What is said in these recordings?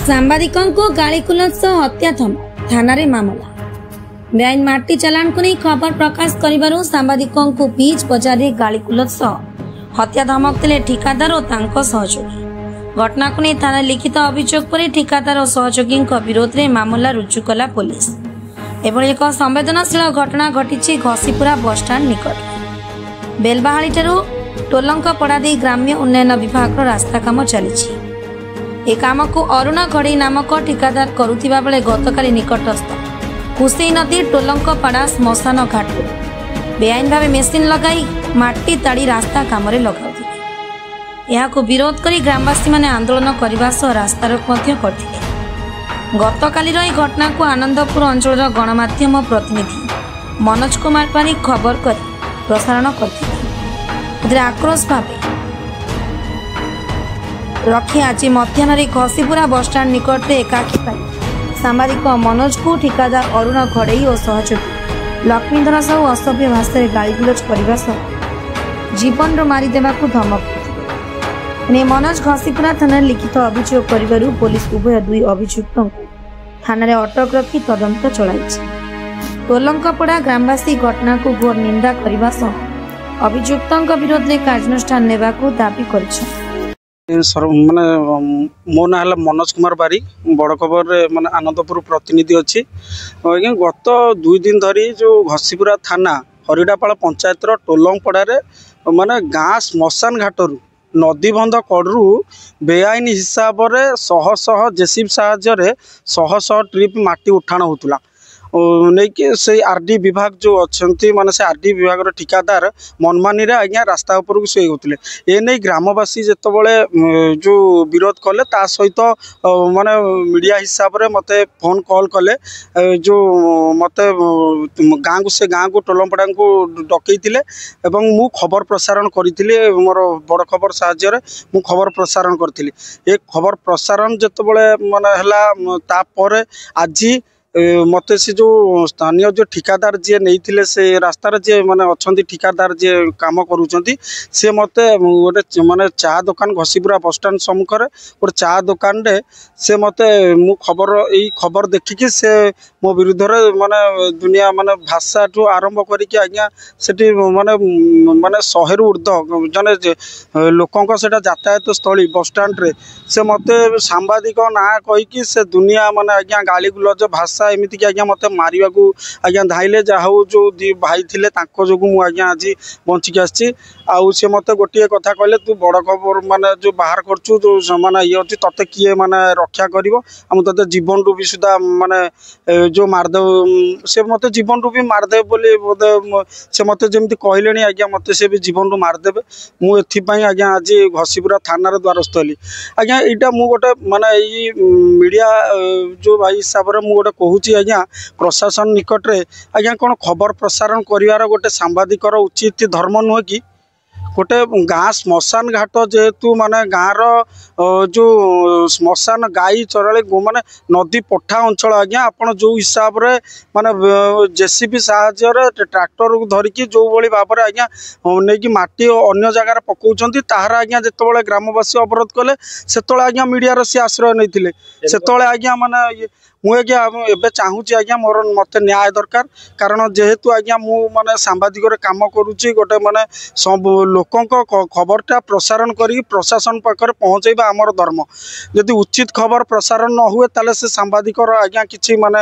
सांबादिकों को गाड़ीकुलत सह हत्या थम थाना रे मामला बेआईन माटी चालान को नहीं खबर प्रकाश करिबारु सांबादिकों को बीच बाजार रे गाड़ीकुलत सह हत्या धमक देले ठिकादार और तांको सहयोगी। घटना को नहीं थाना लिखित अभियोग पर ठिकादार और सहयोगी विरोध में मामला रुजु कला पुलिस। एभली एक संवेदनशील घटना घटी घसीपुरा बसस्टाण्ड निकट बेलबाहाली टोलंक पड़ा दे ग्राम्य उन्नयन विभाग रास्ता काम चली। ए काम को अरुण घड़ी नामक ठिकादार करुथिबा बेले गतकाली निकटस्थ कुसेई नदी टोलंक पड़ा श्मशान घाट बेआईन भाव मेसीन लगाई माटी ताड़ी रास्ता काम लगाउथिले। एहाको विरोध करी ग्रामवासी माने आंदोलन करने सह रास्ता रोक करथिले। गतकालीर ए घटना को आनंदपुर अंचल गणमाध्यम प्रतिनिधि मनोज कुमार पारिक खबर कर प्रसारण करथिले। आक्रोश भाव रखी आज मध्याह्न घसीपुरा बसस्टाण्ड निकट में एकाकी पाई सांबादिक मनोज को ठिकादार अरुण घड़ई और सहयोगी लक्ष्मीधर साहू असभ्य भाषा गाड़ीगुलज करने जीवन मारिदेवा धमक देते। मनोज घसीपुरा थाना लिखित अभियोग कर पुलिस उभय दुई अभियुक्त थाना अटक रखी तदंत चलाई। टोलंकपड़ा ग्रामवासी घटना को घोर निंदा करने सह अभियुक्त विरोध में कार्यानुष्ठान नेबा को दाबी कर माने मो ना मनोज कुमार बारिक बड़ खबर माने आनंदपुर प्रतिनिधि अच्छी। गत 2 दिन धरी जो घसीपुरा थाना हरिडापाल पंचायत टोलंगपड़ा माने गाँ श्मशान घाटरू नदी बंध कड़ू बेआईन हिसाब से शह शह जेसीबी साहाय्य शह शह ट्रिप माटी उठाण होता नहीं कि से आरडी विभाग जो अच्छा माने से आरडी विभाग ठिकादार मनमानी रे आज्ञा रास्ता ऊपर को शोई होते ए नहीं ग्रामवासी जितेबले जो विरोध कले ता सहित माने मीडिया हिसाब से मते फोन कॉल कले जो मते गाँ को से गाँ को टोलंपड़ा को डकईले एवं मु खबर प्रसारण करी मोर बड़ खबर साहाय्य मु खबर प्रसारण करी ए खबर प्रसारण जितेबले माने हला तापर आज मत से जो स्थानीय जो ठिकादार जी नहीं से रास्तार जी माने अच्छा ठिकादार जी काम करुँच सी मत गोटे माने चा दुकान घसीपुरा बसस्टाण्ड सम्मुखें गोटे चा दुकान रे से मत मु खबर यही खबर देखिकी से मो विरुद्ध माने दुनिया माने भाषा ठू आरंभ करके आज्ञा से माने माने 100 रु ऊर्ध्व जने लोकों से यातायात स्थली बसस्टाण्ड रे से मत सांबादिक ना कहीकि से दुनिया माने आज्ञा गाली गुलज भाषा एमती आज्ञा मत मारे को आज्ञा धाइले जहा जो दी भाई थे जो मुझे आज बचिक आसी सी मत गोटे कथा कहले तू बड़ खबर माने जो बाहर करचु जो माने ये अच्छी ते किए माने रक्षा कर ते जीवन रू भी सुधा माने जो मारदेव से मत जीवन रू भी मारदेव बोली बोधे से मत जमी कहले आज्ञा मत से भी जीवन रू मारदेवे मुझे आज्ञा आज घसीपुरा थाना द्वारस्थ हली आज्ञा यहाँ मुझे गोटे माने मीडिया जो भाई हिसाब से मुझे कहूँ आज्ञा प्रशासन निकट रे आज्ञा कौन खबर प्रसारण करिवार गोटे सांबादिकर उचित धर्म नुह कि गोटे गाँ श्मशान घाट जेहेतु माने गाँव जो श्मशान गाई चराली माने नदी पठा अंचल आज्ञा आपड़ जो हिसाब रे माने जेसीबी साहाय्य ट्रैक्टर धरिकी जो भली भाव में आज्ञा नहीं कि माटी अन्य जगार पकाउछंती ताहार आज्ञा जितेबाला ग्रामवासी अवरोध कले सेतोले आज्ञा मीडिया सी आश्रय नहीं सेतोले आज्ञा माने मुझे एवं चाहूँगी आज्ञा मोर मत न्याय दरकार कारण जेहेतु आज्ञा मु माने सांबादिक काम करुच्ची गोटे माने सब लोकों खबरटा प्रसारण करी प्रशासन पाखे पहुँचेबा आमर धर्म यदि उचित खबर प्रसारण न हुए ताले से सांबादिक आज्ञा किसी माने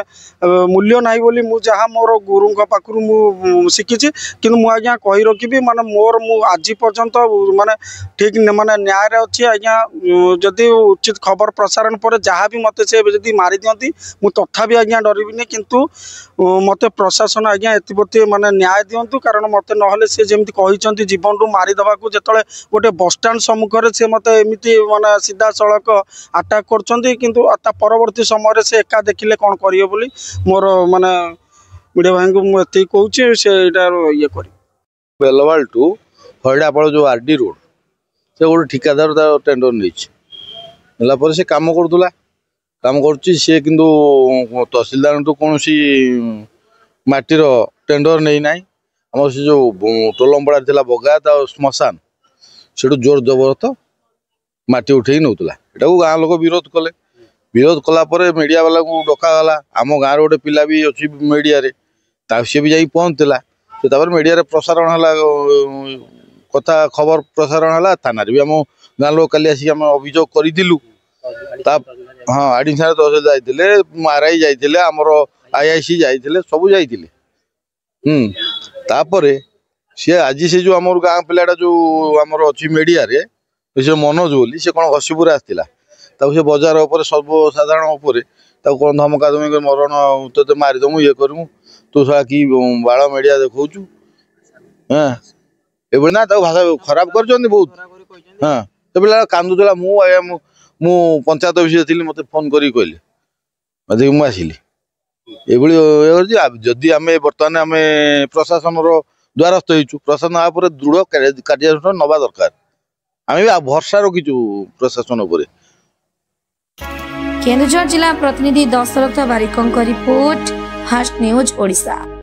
मूल्य नहीं बोली मु जहाँ मोर गुरु पाखु मु शिखी कि मुझे आज्ञा कही रखी माने मोर मु आज पर्यंत माने ठीक माने न्याय अच्छी आज्ञा जदि उचित खबर प्रसारण पर जहाँ भी मत से जदि मारी दियंती मु तथापि आज्ञा डरबिनी किंतु मत प्रशासन आज्ञा एप्रति माने न्याय दिंतु कारण मत ना सी जमी कही जीवन रू मारिदेवा को जिते गोटे बसस्टाण्ड सम्मुखें से मत एमती माने सीधा सड़क आटाक कर परवर्ती समय से एका देखिले कौन करिए बोली मोर माने मीडिया भाई को मुझे कहूँ से ये कर बेलवाल टू हरिडापाल जो आरडी रोड से गोटे ठिकादार टेंडर नहीं से काम करूला काम करुच्ची किंतु तहसीलदार तो कौन सी माटीर टेंडर नहीं ना आम से जो टोलंपड़ा थी बगायत आ श्मशान से जोर जबरदस्त माटी उठे नौला यहाँ गाँ लोक विरोध कले विरोध कलापर मीडिया वाला को डकागला आम गाँव गोटे पिला भी अच्छी मीडिया सी भी जा पहुँचला से मीडिया प्रसारण है कथा खबर प्रसारण है थाना भी आम गाँव लोक काली आसिक अभियोग करूँ। हाँ आडिशनल तहसील जाते आरआई जाते आमर आईआईसी जाते सब जाते तापर सी आज से जो आम गाँ पिलाटा जो आमर अच्छी मीडिया से मनोज बोली से कौन घसीपुर आसला से बजार उपर सर्वसाधारण उपर कौन धमका धमकी मरण तो मारिदमु ये करूँ तू सा कि बाल मीडिया देखु हाँ ये ना भाषा खराब कर बहुत। हाँ तो पिला कांदुला मु पंचायत ऑफिस थी मत फोन करी कहले मुझे आसिली ये जदि आम बर्तमान आम प्रशासन द्वारस्थ हो प्रशासन आप दृढ़ कार्यानुष्ठान नवा दरकार आम भी भरसा रखीचु प्रशासन उपर। केन्दुझर जिला प्रतिनिधि दशरथ बारिकों रिपोर्ट फास्ट न्यूज ओडिशा।